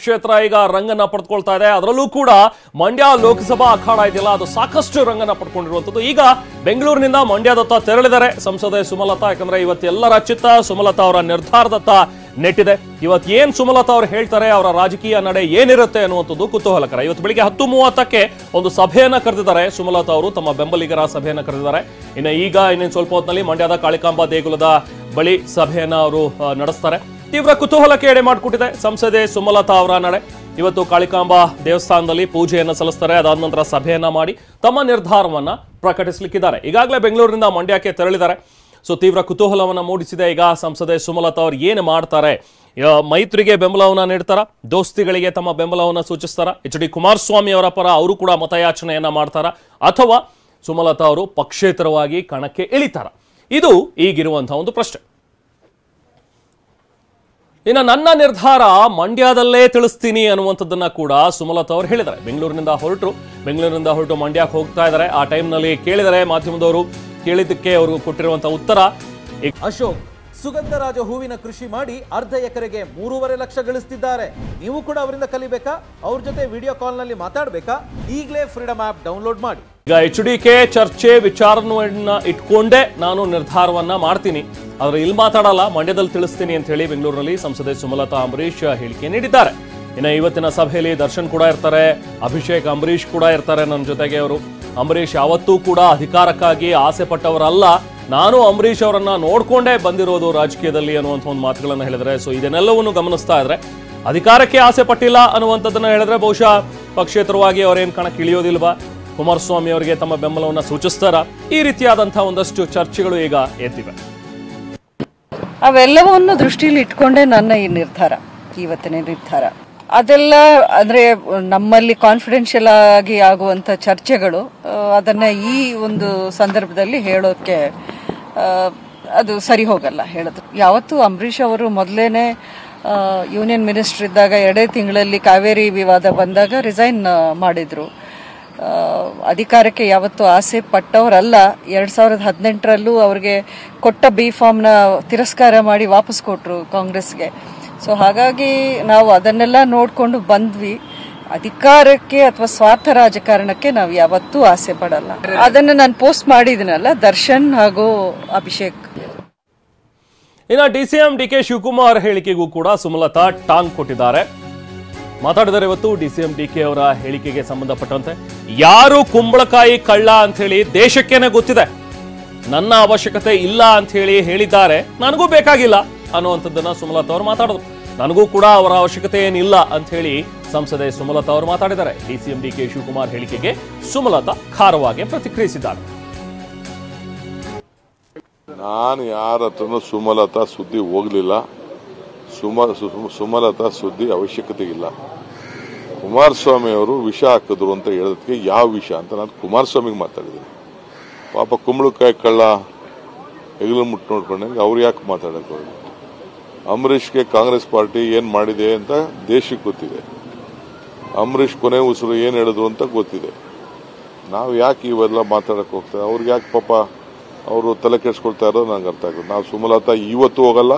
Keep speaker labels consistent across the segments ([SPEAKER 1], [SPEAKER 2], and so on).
[SPEAKER 1] ಕ್ಷೇತ್ರ ಈಗ ರಂಗನ್ನ ಪಡೆದುಕೊಳ್ತಾ ಇದೆ. ಅದರಲ್ಲೂ ಕೂಡ ಮಂಡ್ಯ ಲೋಕಸಭಾ ಅಖಾಡ ಇದೆಯಲ್ಲ, ಅದು ಸಾಕಷ್ಟು ರಂಗನ್ನ ಪಡ್ಕೊಂಡಿರುವಂತದ್ದು. ಈಗ ಬೆಂಗಳೂರಿನಿಂದ ಮಂಡ್ಯದತ್ತ ತೆರಳಿದ್ದಾರೆ ಸಂಸದೆ ಸುಮಲತಾ. ಯಾಕಂದ್ರೆ ಇವತ್ತೆಲ್ಲರ ಚಿತ್ತ ಸುಮಲತಾ ಅವರ ನಿರ್ಧಾರದತ್ತ ನೆಟ್ಟಿದೆ. ಇವತ್ತು ಏನ್ ಸುಮಲತಾ ಅವರು ಹೇಳ್ತಾರೆ, ಅವರ ರಾಜಕೀಯ ನಡೆ ಏನಿರುತ್ತೆ ಅನ್ನುವಂಥದ್ದು ಕುತೂಹಲಕರ. ಇವತ್ತು ಬೆಳಿಗ್ಗೆ 10:30ಕ್ಕೆ ಒಂದು ಸಭೆಯನ್ನ ಕರೆದಿದ್ದಾರೆ ಸುಮಲತಾ ಅವರು, ತಮ್ಮ ಬೆಂಬಲಿಗರ ಸಭೆಯನ್ನ ಕರೆದಿದ್ದಾರೆ. ಇನ್ನೇನು ಸ್ವಲ್ಪ ಹೊತ್ತಿನಲ್ಲಿ ಮಂಡ್ಯದ ಕಾಳಿಕಾಂಬಾ ದೇಗುಲದ ಬಳಿ ಸಭೆಯನ್ನ ಅವರು ನಡೆಸ್ತಾರೆ. ತೀವ್ರ ಕುತೂಹಲಕ್ಕೆ ಎಡೆ ಮಾಡಿಕೊಟ್ಟಿದೆ ಸಂಸದೆ ಸುಮಲತಾ ಅವರ ನಡೆ. ಇವತ್ತು ಕಾಳಿಕಾಂಬಾ ದೇವಸ್ಥಾನದಲ್ಲಿ ಪೂಜೆಯನ್ನು ಸಲ್ಲಿಸ್ತಾರೆ. ಅದಾದ ನಂತರ ಸಭೆಯನ್ನ ಮಾಡಿ ತಮ್ಮ ನಿರ್ಧಾರವನ್ನ ಪ್ರಕಟಿಸಲಿಕ್ಕಿದ್ದಾರೆ. ಈಗಾಗಲೇ ಬೆಂಗಳೂರಿನಿಂದ ಮಂಡ್ಯಕ್ಕೆ ತೆರಳಿದ್ದಾರೆ. ಸೊ ತೀವ್ರ ಕುತೂಹಲವನ್ನ ಮೂಡಿಸಿದೆ. ಈಗ ಸಂಸದೆ ಸುಮಲತಾ ಅವರು ಏನು ಮಾಡ್ತಾರೆ? ಮೈತ್ರಿಗೆ ಬೆಂಬಲವನ್ನ ನೀಡ್ತಾರ, ದೋಸ್ತಿಗಳಿಗೆ ತಮ್ಮ ಬೆಂಬಲವನ್ನ ಸೂಚಿಸ್ತಾರ, HD ಕುಮಾರಸ್ವಾಮಿ ಅವರ ಪರ ಅವರು ಕೂಡ ಮತಯಾಚನೆಯನ್ನ ಮಾಡ್ತಾರ, ಅಥವಾ ಸುಮಲತಾ ಅವರು ಪಕ್ಷೇತರವಾಗಿ ಕಣಕ್ಕೆ ಇಳಿತಾರ? ಇದು ಈಗಿರುವಂತಹ ಒಂದು ಪ್ರಶ್ನೆ. ಇನ್ನು ನನ್ನ ನಿರ್ಧಾರ ಮಂಡ್ಯದಲ್ಲೇ ತಿಳಿಸ್ತೀನಿ ಅನ್ನುವಂಥದ್ದನ್ನ ಕೂಡ ಸುಮಲತಾ ಅವರು ಹೇಳಿದ್ದಾರೆ. ಬೆಂಗಳೂರಿನಿಂದ ಹೊರಟು ಮಂಡ್ಯಕ್ಕೆ ಹೋಗ್ತಾ ಇದ್ದಾರೆ. ಆ ಟೈಮ್ನಲ್ಲಿ ಕೇಳಿದರೆ ಮಾಧ್ಯಮದವರು, ಕೇಳಿದ್ದಕ್ಕೆ ಅವರು ಕೊಟ್ಟಿರುವಂತಹ ಉತ್ತರ.
[SPEAKER 2] ಅಶೋಕ್ ಸುಗಂಧರಾಜ ಹೂವಿನ ಕೃಷಿ ಮಾಡಿ ಅರ್ಧ ಎಕರೆಗೆ 3.5 ಲಕ್ಷ ಗಳಿಸ್ತಿದ್ದಾರೆ. ನೀವು ಕೂಡ ಅವರಿಂದ ಕಲಿಬೇಕಾ? ಅವ್ರ ಜೊತೆ ವಿಡಿಯೋ ಕಾಲ್ ನಲ್ಲಿ ಮಾತಾಡಬೇಕಾ? ಈಗಲೇ ಫ್ರೀಡಮ್ ಆಪ್ ಡೌನ್ಲೋಡ್ ಮಾಡಿ.
[SPEAKER 1] ಈಗ HDK ಚರ್ಚೆ ವಿಚಾರವನ್ನ ಇಟ್ಕೊಂಡೇ ನಾನು ನಿರ್ಧಾರವನ್ನ ಮಾಡ್ತೀನಿ, ಆದ್ರೆ ಇಲ್ಲಿ ಮಾತಾಡಲ್ಲ, ಮಂಡ್ಯದಲ್ಲಿ ತಿಳಿಸ್ತೀನಿ ಅಂತ ಹೇಳಿ ಬೆಂಗಳೂರಿನಲ್ಲಿ ಸಂಸದೆ ಸುಮಲತಾ ಅಂಬರೀಶ್ ಹೇಳಿಕೆ ನೀಡಿದ್ದಾರೆ. ಇನ್ನು ಇವತ್ತಿನ ಸಭೆಯಲ್ಲಿ ದರ್ಶನ್ ಕೂಡ ಇರ್ತಾರೆ, ಅಭಿಷೇಕ್ ಅಂಬರೀಶ್ ಕೂಡ ಇರ್ತಾರೆ ನನ್ನ ಜೊತೆಗೆ. ಅವರು ಅಂಬರೀಶ್ ಯಾವತ್ತೂ ಕೂಡ ಅಧಿಕಾರಕ್ಕಾಗಿ ಆಸೆ ಪಟ್ಟವರಲ್ಲ, ನಾನು ಅಂಬರೀಶ್ ಅವರನ್ನ ನೋಡ್ಕೊಂಡೇ ಬಂದಿರೋದು ರಾಜಕೀಯದಲ್ಲಿ ಅನ್ನುವಂಥ ಒಂದು ಮಾತುಗಳನ್ನ ಹೇಳಿದ್ರೆ. ಸೊ ಇದನ್ನೆಲ್ಲವನ್ನು ಗಮನಿಸ್ತಾ ಇದ್ರೆ ಅಧಿಕಾರಕ್ಕೆ ಆಸೆ ಪಟ್ಟಿಲ್ಲ ಅನ್ನುವಂಥದ್ದನ್ನ ಹೇಳಿದ್ರೆ ಬಹುಶಃ ಪಕ್ಷೇತರವಾಗಿ ಅವರೇನು ಕಣಕ್ಕೆ ಇಳಿಯೋದಿಲ್ವಾ, ಕುಮಾರಸ್ವಾಮಿ ಅವರಿಗೆ ತಮ್ಮ ಬೆಂಬಲವನ್ನ ಸೂಚಿಸ್ತಾರ? ಈ ರೀತಿಯಾದಂತಹ ಒಂದಷ್ಟು ಚರ್ಚೆಗಳು ಈಗ ಎದ್ದಿವೆ.
[SPEAKER 3] ಅವೆಲ್ಲವನ್ನು ದೃಷ್ಟಿಯಲ್ಲಿ ಇಟ್ಕೊಂಡೇ ನನ್ನ ಈ ನಿರ್ಧಾರ, ಇವತ್ತಿನ ನಿರ್ಧಾರ. ಅದೆಲ್ಲ ಅಂದ್ರೆ ನಮ್ಮಲ್ಲಿ ಕಾನ್ಫಿಡೆನ್ಷಿಯಲ್ ಆಗಿ ಆಗುವಂತ ಚರ್ಚೆಗಳು, ಅದನ್ನ ಈ ಒಂದು ಸಂದರ್ಭದಲ್ಲಿ ಹೇಳೋಕೆ ಅದು ಸರಿ ಹೋಗಲ್ಲ ಹೇಳೋದು. ಯಾವತ್ತು ಅಂಬರೀಶ್ ಅವರು ಮೊದಲೇನೆ ಯೂನಿಯನ್ ಮಿನಿಸ್ಟರ್ ಇದ್ದಾಗ 2 ತಿಂಗಳಲ್ಲಿ ಕಾವೇರಿ ವಿವಾದ ಬಂದಾಗ ರಿಸೈನ್ ಮಾಡಿದ್ರು. ಅಧಿಕಾರಕ್ಕೆ ಯಾವತ್ತು ಆಸೆ ಪಟ್ಟವರಲ್ಲ. 2018ರಲ್ಲೂ ಅವ್ರಿಗೆ ಕೊಟ್ಟ ಬಿ ಫಾರ್ಮ್ನ ತಿರಸ್ಕಾರ ಮಾಡಿ ವಾಪಸ್ ಕೊಟ್ರು ಕಾಂಗ್ರೆಸ್ಗೆ. ಸೊ ಹಾಗಾಗಿ ನಾವು ಅದನ್ನೆಲ್ಲ ನೋಡ್ಕೊಂಡು ಬಂದ್ವಿ. ಅಧಿಕಾರಕ್ಕೆ ಅಥವಾ ಸ್ವಾರ್ಥ ರಾಜಕಾರಣಕ್ಕೆ ನಾವು ಯಾವತ್ತೂ ಆಸೆ ಪಡಲ್ಲ. ಅದನ್ನ ನಾನು ಪೋಸ್ಟ್ ಮಾಡಿದಿನಲ್ಲ, ದರ್ಶನ್ ಹಾಗೂ ಅಭಿಷೇಕ್.
[SPEAKER 1] ಇನ್ನು DCM DK ಶಿವಕುಮಾರ್ ಹೇಳಿಕೆಗೂ ಕೂಡ ಸುಮಲತಾ ಟಾಂಗ್ ಕೊಟ್ಟಿದ್ದಾರೆ, ಮಾತಾಡಿದರೆ ಇವತ್ತು. DCM DK ಅವರ ಹೇಳಿಕೆಗೆ ಸಂಬಂಧಪಟ್ಟಂತೆ ಯಾರು ಕುಂಬಳಕಾಯಿ ಕಳ್ಳ ಅಂತ ಹೇಳಿ ದೇಶಕ್ಕೇನೆ ಗೊತ್ತಿದೆ, ನನ್ನ ಅವಶ್ಯಕತೆ ಇಲ್ಲ ಅಂತ ಹೇಳಿದ್ದಾರೆ, ನನಗೂ ಬೇಕಾಗಿಲ್ಲ ಅನ್ನುವಂಥದ್ದನ್ನ ಸುಮಲತಾ ಅವರು ಮಾತಾಡಿದ್ರು. ನನಗೂ ಕೂಡ ಅವರ ಅವಶ್ಯಕತೆ ಏನಿಲ್ಲ ಅಂತ ಹೇಳಿ ಸಂಸದೆ ಸುಮಲತಾ ಅವರು ಮಾತಾಡಿದ್ದಾರೆ. DCM DK ಶಿವಕುಮಾರ್ ಹೇಳಿಕೆಗೆ ಸುಮಲತಾ ಖಾರವಾಗಿ ಪ್ರತಿಕ್ರಿಯಿಸಿದ್ದಾರೆ.
[SPEAKER 4] ನಾನು ಯಾರ ಹತ್ರನೂ ಸುಮಲತಾ ಸುದ್ದಿ ಹೋಗ್ಲಿಲ್ಲ, ಸುಮಲತಾ ಸುದ್ದಿ ಅವಶ್ಯಕತೆ ಇಲ್ಲ. ಕುಮಾರಸ್ವಾಮಿ ಅವರು ವಿಷ ಹಾಕಿದ್ರು ಅಂತ ಹೇಳೋದಕ್ಕೆ ಯಾವ ವಿಷ ಅಂತ ನಾನು ಕುಮಾರಸ್ವಾಮಿಗೆ ಮಾತಾಡಿದ್ದೀನಿ. ಪಾಪ ಕುಂಬಳಕಾಯಿ ಕಳ್ಳ ಹೆಗಲು ಮುಟ್ಟು ನೋಡ್ಕೊಂಡಂಗೆ ಅವ್ರು ಯಾಕೆ ಮಾತಾಡಕ್ ಹೋಗಿ? ಅಂಬರೀಷ್ಗೆ ಕಾಂಗ್ರೆಸ್ ಪಾರ್ಟಿ ಏನ್ ಮಾಡಿದೆ ಅಂತ ದೇಶಕ್ಕೆ ಗೊತ್ತಿದೆ. ಅಂಬರೀಷ್ ಕೊನೆ ಉಸಿರು ಏನ್ ಹೇಳಿದ್ರು ಅಂತ ಗೊತ್ತಿದೆ. ನಾವು ಯಾಕೆ ಇವೆಲ್ಲ ಮಾತಾಡಕ್ ಹೋಗ್ತಾರೆ? ಅವ್ರಿಗೆ ಯಾಕೆ ಪಾಪ ಅವರು ತಲೆ ಕೆಡ್ಸ್ಕೊಳ್ತಾ ಇರೋದು ನಂಗೆ ಅರ್ಥ ಆಗುತ್ತೆ. ನಾವು ಸುಮಲತಾ ಇವತ್ತು ಹೋಗಲ್ಲ,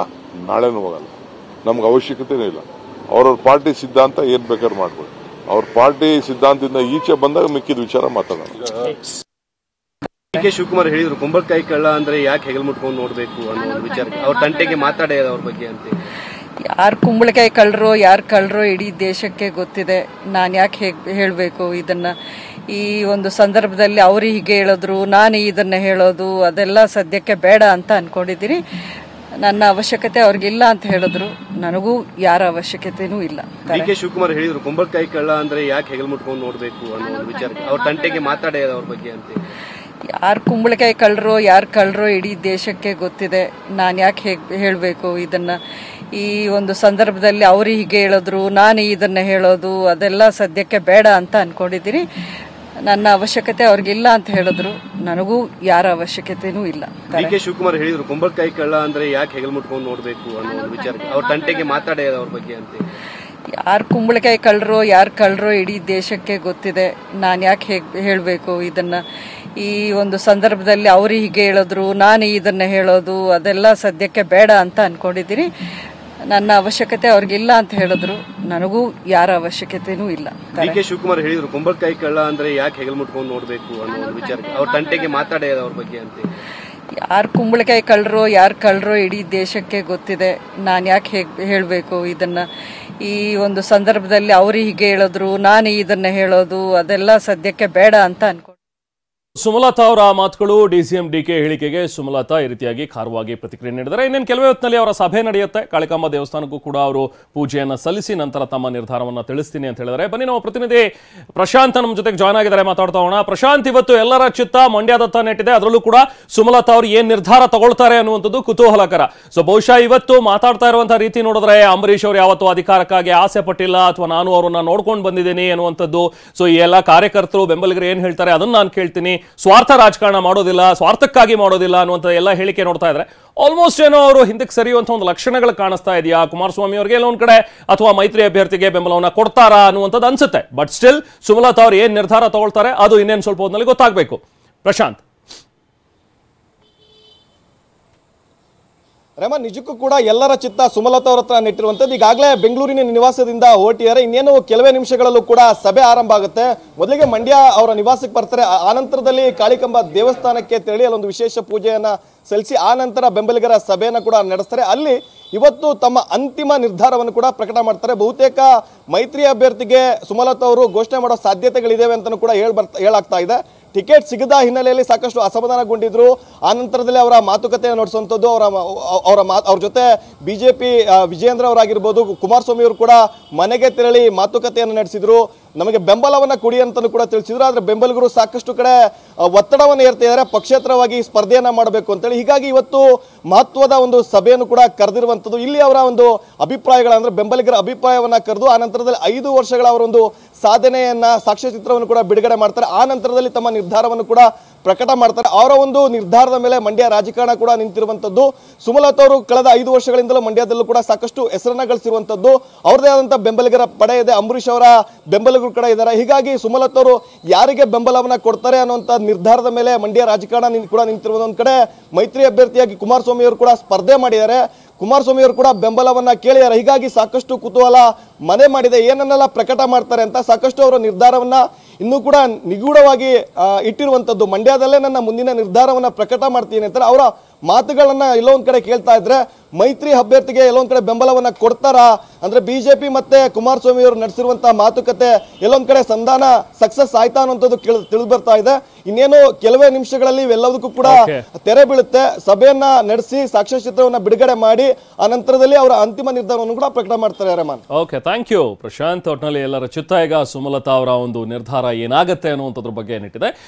[SPEAKER 4] ನಾಳೆನೂ ಹೋಗಲ್ಲ, ನಮ್ಗೆ ಅವಶ್ಯಕತೆನೂ ಇಲ್ಲ. ಅವ್ರವ್ರ ಪಾರ್ಟಿ ಸಿದ್ಧಾಂತ ಏನ್ ಬೇಕಾದ್ರೂ ಮಾಡ್ಕೊಳ್ಳಿ. ಅವ್ರ ಪಾರ್ಟಿ ಸಿದ್ಧಾಂತದಿಂದ ಈಚೆ ಬಂದಾಗ ಮಿಕ್ಕಿದ ವಿಚಾರ ಮಾತಾಡೋಣ.
[SPEAKER 5] DK ಶಿವಕುಮಾರ್ ಹೇಳಿದ್ರು, ಕುಂಬಳಕಾಯಿ ಕಳ್ಳ ಅಂದ್ರೆ ಯಾಕೆ ಹೆಗಲ್ ಮುಟ್ಕೊಂಡು ನೋಡ್ಬೇಕು ಅನ್ನೋ ವಿಚಾರ ಅವ್ರ ತಂಟೆಗೆ ಮಾತಾಡೋದು ಅವ್ರ ಬಗ್ಗೆ ಅಂತ.
[SPEAKER 3] ಯಾರು ಕುಂಬಳಕಾಯಿ ಕಳ್ಳರೋ ಇಡೀ ದೇಶಕ್ಕೆ ಗೊತ್ತಿದೆ. ನಾನು ಯಾಕೆ ಹೇಳಬೇಕು ಇದನ್ನ? ಈ ಒಂದು ಸಂದರ್ಭದಲ್ಲಿ ಅವರು ಹೀಗೆ ಹೇಳಿದ್ರು, ನಾನು ಇದನ್ನ ಹೇಳೋದು ಅದೆಲ್ಲ ಸದ್ಯಕ್ಕೆ ಬೇಡ ಅಂತ ಅನ್ಕೊಂಡಿದ್ದೀನಿ. ನನ್ನ ಅವಶ್ಯಕತೆ ಅವ್ರಿಗಿಲ್ಲ ಅಂತ ಹೇಳಿದ್ರು, ನನಗೂ ಯಾರ ಅವಶ್ಯಕತೆನೂ ಇಲ್ಲ.
[SPEAKER 5] DK ಶಿವಕುಮಾರ್ ಹೇಳಿದ್ರು, ಕುಂಬಳಕಾಯಿ ಕಳ್ಳ ಅಂದ್ರೆ ಯಾಕೆ ಹೆಗಲ್ ಮುಟ್ಕೊಂಡು ನೋಡ್ಬೇಕು ಅನ್ನೋ ವಿಚಾರ ಅವ್ರ ತಂಟೆಗೆ ಮಾತಾಡೋದು ಅವ್ರ ಬಗ್ಗೆ ಅಂತ.
[SPEAKER 3] ಯಾರು ಕುಂಬಳಕಾಯಿ ಕಳ್ಳರೋ ಇಡೀ ದೇಶಕ್ಕೆ ಗೊತ್ತಿದೆ. ನಾನು ಯಾಕೆ ಹೇಳಬೇಕು ಇದನ್ನ? ಈ ಒಂದು ಸಂದರ್ಭದಲ್ಲಿ ಅವರು ಹೀಗೆ ಹೇಳಿದ್ರು, ನಾನು ಇದನ್ನ ಹೇಳೋದು ಅದೆಲ್ಲ ಸದ್ಯಕ್ಕೆ ಬೇಡ ಅಂತ ಅನ್ಕೊಂಡಿದ್ದೀನಿ. ನನ್ನ ಅವಶ್ಯಕತೆ ಅವ್ರಿಗಿಲ್ಲ ಅಂತ ಹೇಳಿದ್ರು, ನನಗೂ ಯಾರ ಅವಶ್ಯಕತೆನೂ ಇಲ್ಲ.
[SPEAKER 5] DK ಶಿವಕುಮಾರ್ ಹೇಳಿದ್ರು, ಕುಂಬಳಕಾಯಿ ಕಳ್ಳ ಅಂದ್ರೆ ಯಾಕೆ ಹೆಗಲ್ ಮುಟ್ಕೊಂಡು ನೋಡ್ಬೇಕು ಅನ್ನೋ ವಿಚಾರ ಅವ್ರ ತಂಟೆಗೆ ಮಾತಾಡೋದು ಅವ್ರ ಬಗ್ಗೆ ಅಂತ.
[SPEAKER 3] ಯಾರು ಕುಂಬಳಕಾಯಿ ಕಳ್ಳರೋ ಇಡೀ ದೇಶಕ್ಕೆ ಗೊತ್ತಿದೆ. ನಾನು ಯಾಕೆ ಹೇಳಬೇಕು ಇದನ್ನ? ಈ ಒಂದು ಸಂದರ್ಭದಲ್ಲಿ ಅವರು ಹೀಗೆ ಹೇಳಿದ್ರು, ನಾನು ಇದನ್ನ ಹೇಳೋದು ಅದೆಲ್ಲ ಸದ್ಯಕ್ಕೆ ಬೇಡ ಅಂತ ಅನ್ಕೊಂಡಿದ್ದೀನಿ. ನನ್ನ ಅವಶ್ಯಕತೆ ಅವ್ರಿಗಿಲ್ಲ ಅಂತ ಹೇಳಿದ್ರು. ನನಗೂ ಯಾರ ಅವಶ್ಯಕತೆನೂ ಇಲ್ಲ.
[SPEAKER 5] ಡಿ.ಕೆ. ಶಿವಕುಮಾರ್ ಹೇಳಿದ್ರು ಕುಂಬಳಕಾಯಿ ಕಳ್ಳ ಅಂದ್ರೆ ಯಾಕೆ ಹೆಗಲು ಮುಟ್ಕೊಂಡು ನೋಡ್ಬೇಕು ಅನ್ನೋ ಒಂದು ವಿಚಾರಕ್ಕೆ ಅವ್ರ ತಂಟೆಗೆ ಮಾತಾಡಿದ ಅವ್ರ ಬಗ್ಗೆ ಅಂತ.
[SPEAKER 3] ಯಾರು ಕುಂಬಳಕಾಯಿ ಕಳ್ಳರೋ ಇಡೀ ದೇಶಕ್ಕೆ ಗೊತ್ತಿದೆ. ನಾನು ಯಾಕೆ ಹೇಳಬೇಕು ಇದನ್ನ? ಈ ಒಂದು ಸಂದರ್ಭದಲ್ಲಿ ಅವರು ಹೀಗೆ ಹೇಳಿದ್ರು, ನಾನು ಇದನ್ನ ಹೇಳೋದು ಅದೆಲ್ಲ ಸದ್ಯಕ್ಕೆ ಬೇಡ ಅಂತ ಅನ್ಕೊಂಡು
[SPEAKER 1] ಸುಮಲತಾ ಅವರ ಮಾತುಗಳು, ಡಿಸಿಎಂ ಡಿಕೆ ಹೇಳಿಕೆಗೆ ಸುಮಲತಾ ಈ ರೀತಿಯಾಗಿ ಖಾರವಾಗಿ ಪ್ರತಿಕ್ರಿಯೆ ನೀಡಿದ್ದಾರೆ. ಇನ್ನೇನು ಕೆಲವೇ ಹೊತ್ತಿನಲ್ಲಿ ಅವರ ಸಭೆ ನಡೆಯುತ್ತೆ. ಕಾಳಿಕಾಂಬ ದೇವಸ್ಥಾನಕ್ಕೂ ಕೂಡ ಅವರು ಪೂಜೆಯನ್ನು ಸಲ್ಲಿಸಿ ನಂತರ ತಮ್ಮ ನಿರ್ಧಾರವನ್ನು ತಿಳಿಸ್ತೀನಿ ಅಂತ ಹೇಳಿದ್ದಾರೆ. ಬನ್ನಿ, ನಮ್ಮ ಪ್ರತಿನಿಧಿ ಪ್ರಶಾಂತ್ ನಮ್ಮ ಜೊತೆಗೆ ಜಾಯ್ನ್ ಆಗಿದ್ದಾರೆ, ಮಾತಾಡ್ತಾ ಹೋಗೋಣ. ಪ್ರಶಾಂತ್, ಇವತ್ತು ಎಲ್ಲರ ಚಿತ್ತ ಮಂಡ್ಯದತ್ತ ನೆಟ್ಟಿದೆ. ಅದರಲ್ಲೂ ಕೂಡ ಸುಮಲತಾ ಅವರು ಏನ್ ನಿರ್ಧಾರ ತಗೊಳ್ತಾರೆ ಅನ್ನುವಂಥದ್ದು ಕುತೂಹಲಕರ. ಸೊ ಬಹುಶಃ ಇವತ್ತು ಮಾತಾಡ್ತಾ ಇರುವಂತಹ ರೀತಿ ನೋಡಿದ್ರೆ ಅಂಬರೀಶ್ ಅವರು ಯಾವತ್ತೂ ಅಧಿಕಾರಕ್ಕಾಗಿ ಆಸೆ ಪಟ್ಟಿಲ್ಲ ಅಥವಾ ನಾನು ಅವರನ್ನ ನೋಡ್ಕೊಂಡು ಬಂದಿದ್ದೀನಿ ಅನ್ನುವಂಥದ್ದು. ಸೊ ಈ ಎಲ್ಲ ಕಾರ್ಯಕರ್ತರು ಬೆಂಬಲಿಗರು ಏನ್ ಹೇಳ್ತಾರೆ ಅದನ್ನ ನಾನು ಕೇಳ್ತೀನಿ. ಸ್ವಾರ್ಥ ರಾಜಕಾರಣ ಮಾಡೋದಿಲ್ಲ, ಸ್ವಾರ್ಥಕ್ಕಾಗಿ ಮಾಡೋದಿಲ್ಲ ಅನ್ನುವಂಥ ಎಲ್ಲ ಹೇಳಿಕೆ ನೋಡ್ತಾ ಇದ್ರೆ ಆಲ್ಮೋಸ್ಟ್ ಏನೋ ಅವರು ಹಿಂದಕ್ಕೆ ಸರಿಯುವಂಥ ಒಂದು ಲಕ್ಷಣಗಳು ಕಾಣಿಸ್ತಾ ಇದೆಯಾ ಕುಮಾರಸ್ವಾಮಿ ಅವರಿಗೆ ಎಲ್ಲೊಂದ್ ಕಡೆ, ಅಥವಾ ಮೈತ್ರಿ ಅಭ್ಯರ್ಥಿಗೆ ಬೆಂಬಲವನ್ನ ಕೊಡ್ತಾರಾ ಅನ್ನುವಂಥದ್ದು ಅನ್ಸುತ್ತೆ. ಬಟ್ ಸ್ಟಿಲ್ ಸುಮಲತಾ ಅವರು ಏನ್ ನಿರ್ಧಾರ ತಗೊಳ್ತಾರೆ ಅದು ಇನ್ನೇನು ಸ್ವಲ್ಪ ಹೊತ್ತಿನಲ್ಲಿ ಗೊತ್ತಾಗಬೇಕು. ಪ್ರಶಾಂತ್,
[SPEAKER 6] ರೇಮನ್, ನಿಜಕ್ಕೂ ಕೂಡ ಎಲ್ಲರ ಚಿತ್ತ ಸುಮಲತಾ ಅವರ ಹತ್ರ ನೆಟ್ಟಿರುವಂತದ್ದು. ಈಗಾಗಲೇ ಬೆಂಗಳೂರಿನ ನಿವಾಸದಿಂದ ಹೊರಟಿದ್ದಾರೆ. ಇನ್ನೇನು ಕೆಲವೇ ನಿಮಿಷಗಳಲ್ಲೂ ಕೂಡ ಸಭೆ ಆರಂಭ ಆಗುತ್ತೆ. ಮೊದಲಿಗೆ ಮಂಡ್ಯ ಅವರ ನಿವಾಸಕ್ಕೆ ಬರ್ತಾರೆ. ಆನಂತರದಲ್ಲಿ ಕಾಳಿಕಾಂಬ ದೇವಸ್ಥಾನಕ್ಕೆ ತೆರಳಿ ಅಲ್ಲೊಂದು ವಿಶೇಷ ಪೂಜೆಯನ್ನ ಸಲ್ಲಿಸಿ ಆ ನಂತರ ಬೆಂಬಲಿಗರ ಸಭೆಯನ್ನು ಕೂಡ ನಡೆಸ್ತಾರೆ. ಅಲ್ಲಿ ಇವತ್ತು ತಮ್ಮ ಅಂತಿಮ ನಿರ್ಧಾರವನ್ನು ಕೂಡ ಪ್ರಕಟ ಮಾಡ್ತಾರೆ. ಬಹುತೇಕ ಮೈತ್ರಿ ಅಭ್ಯರ್ಥಿಗೆ ಸುಮಲತಾ ಅವರು ಘೋಷಣೆ ಮಾಡೋ ಸಾಧ್ಯತೆಗಳಿವೆ ಅಂತ ಕೂಡ ಹೇಳಾಗ್ತಾ ಇದೆ. ಟಿಕೆಟ್ ಸಿಗದ ಹಿನ್ನೆಲೆಯಲ್ಲಿ ಸಾಕಷ್ಟು ಅಸಮಾಧಾನಗೊಂಡಿದ್ರು. ಆ ನಂತರದಲ್ಲಿ ಅವರ ಮಾತುಕತೆಯನ್ನು ನಡೆಸುವಂಥದ್ದು, ಅವ್ರ ಜೊತೆ ಬಿಜೆಪಿ ವಿಜಯೇಂದ್ರ ಅವರಾಗಿರ್ಬೋದು, ಕುಮಾರಸ್ವಾಮಿ ಅವರು ಕೂಡ ಮನೆಗೆ ತೆರಳಿ ಮಾತುಕತೆಯನ್ನು ನಡೆಸಿದ್ರು. ನಮಗೆ ಬೆಂಬಲವನ್ನ ಕೊಡಿ ಅಂತಲೂ ಕೂಡ ತಿಳಿಸಿದ್ರು. ಆದ್ರೆ ಬೆಂಬಲಿಗರು ಸಾಕಷ್ಟು ಕಡೆ ಒತ್ತಡವನ್ನು ಏರ್ತಾ ಇದ್ದಾರೆ, ಪಕ್ಷೇತರವಾಗಿ ಸ್ಪರ್ಧೆಯನ್ನ ಮಾಡಬೇಕು ಅಂತೇಳಿ. ಹೀಗಾಗಿ ಇವತ್ತು ಮಹತ್ವದ ಒಂದು ಸಭೆಯನ್ನು ಕೂಡ ಕರೆದಿರುವಂಥದ್ದು. ಇಲ್ಲಿ ಅವರ ಒಂದು ಅಭಿಪ್ರಾಯಗಳಂದ್ರೆ ಬೆಂಬಲಿಗರ ಅಭಿಪ್ರಾಯವನ್ನ ಕರೆದು ಆ ನಂತರದಲ್ಲಿ 5 ವರ್ಷಗಳ ಅವರ ಒಂದು ಸಾಧನೆಯನ್ನ ಸಾಕ್ಷ್ಯಚಿತ್ರವನ್ನು ಕೂಡ ಬಿಡುಗಡೆ ಮಾಡ್ತಾರೆ. ಆ ನಂತರದಲ್ಲಿ ತಮ್ಮ ನಿರ್ಧಾರವನ್ನು ಕೂಡ ಪ್ರಕಟ ಮಾಡ್ತಾರೆ. ಅವರ ಒಂದು ನಿರ್ಧಾರದ ಮೇಲೆ ಮಂಡ್ಯ ರಾಜಕಾರಣ ಕೂಡ ನಿಂತಿರುವಂತದ್ದು. ಸುಮಲತಾ ಅವರು ಕಳೆದ 5 ವರ್ಷಗಳಿಂದಲೂ ಮಂಡ್ಯದಲ್ಲೂ ಕೂಡ ಸಾಕಷ್ಟು ಹೆಸರನ್ನ ಗಳಿಸಿರುವಂತದ್ದು. ಅವರದೇ ಆದಂತಹ ಬೆಂಬಲಿಗರ ಪಡೆ ಇದೆ. ಅಂಬರೀಶ್ ಅವರ ಬೆಂಬಲಿಗರು ಕೂಡ ಇದ್ದಾರೆ. ಹೀಗಾಗಿ ಸುಮಲತಾ ಅವರು ಯಾರಿಗೆ ಬೆಂಬಲವನ್ನ ಕೊಡ್ತಾರೆ ಅನ್ನುವಂತ ನಿರ್ಧಾರದ ಮೇಲೆ ಮಂಡ್ಯ ರಾಜಕಾರಣ ಕೂಡ ನಿಂತಿರುವ ಒಂದು ಕಡೆ ಮೈತ್ರಿ ಅಭ್ಯರ್ಥಿಯಾಗಿ ಕುಮಾರಸ್ವಾಮಿ ಅವರು ಕೂಡ ಸ್ಪರ್ಧೆ ಮಾಡಿದ್ದಾರೆ. ಕುಮಾರಸ್ವಾಮಿ ಅವರು ಕೂಡ ಬೆಂಬಲವನ್ನ ಕೇಳಿದ್ದಾರೆ. ಹೀಗಾಗಿ ಸಾಕಷ್ಟು ಕುತೂಹಲ ಮನೆ ಮಾಡಿದೆ. ಏನನ್ನೆಲ್ಲ ಪ್ರಕಟ ಮಾಡ್ತಾರೆ ಅಂತ ಸಾಕಷ್ಟು ಅವರ ನಿರ್ಧಾರವನ್ನ ಇನ್ನೂ ಕೂಡ ನಿಗೂಢವಾಗಿ ಇಟ್ಟಿರುವಂತದ್ದು. ಮಂಡ್ಯದಲ್ಲೇ ನನ್ನ ಮುಂದಿನ ನಿರ್ಧಾರವನ್ನ ಪ್ರಕಟ ಮಾಡ್ತೀನಿ ಅಂತಾರೆ. ಅವರ ಮಾತುಗಳನ್ನ ಎಲ್ಲೋ ಒಂದ್ ಕಡೆ ಕೇಳ್ತಾ ಇದ್ರೆ ಮೈತ್ರಿ ಅಭ್ಯರ್ಥಿಗೆ ಎಲ್ಲೊಂದ್ ಕಡೆ ಬೆಂಬಲವನ್ನ ಕೊಡ್ತಾರಾ ಅಂದ್ರೆ ಬಿಜೆಪಿ ಮತ್ತೆ ಕುಮಾರಸ್ವಾಮಿ ಅವರು ನಡೆಸಿರುವಂತಹ ಮಾತುಕತೆ ಎಲ್ಲೊಂದ್ ಕಡೆ ಸಂಧಾನ ಸಕ್ಸಸ್ ಆಯ್ತಾ ಅನ್ನೋದು ತಿಳಿದು ಬರ್ತಾ ಇದೆ. ಇನ್ನೇನು ಕೆಲವೇ ನಿಮಿಷಗಳಲ್ಲಿ ಇವೆಲ್ಲದಕ್ಕೂ ಕೂಡ ತೆರೆ ಬೀಳುತ್ತೆ. ಸಭೆಯನ್ನ ನಡೆಸಿ ಸಾಕ್ಷ್ಯಚಿತ್ರವನ್ನ ಬಿಡುಗಡೆ ಮಾಡಿ ಆ ನಂತರದಲ್ಲಿ ಅವರ ಅಂತಿಮ ನಿರ್ಧಾರವನ್ನು ಕೂಡ ಪ್ರಕಟ ಮಾಡ್ತಾರೆ. Rehman,
[SPEAKER 1] okay, thank you Prashanth. ಒಟ್ಟಿನಲ್ಲಿ ಎಲ್ಲರ ಚಿತ್ತ ಈಗ ಸುಮಲತಾ ಅವರ ಒಂದು ನಿರ್ಧಾರ ಏನಾಗುತ್ತೆ ಅನ್ನುವಂಥದ್ರ ಬಗ್ಗೆ ಏನಿಟ್ಟಿದೆ.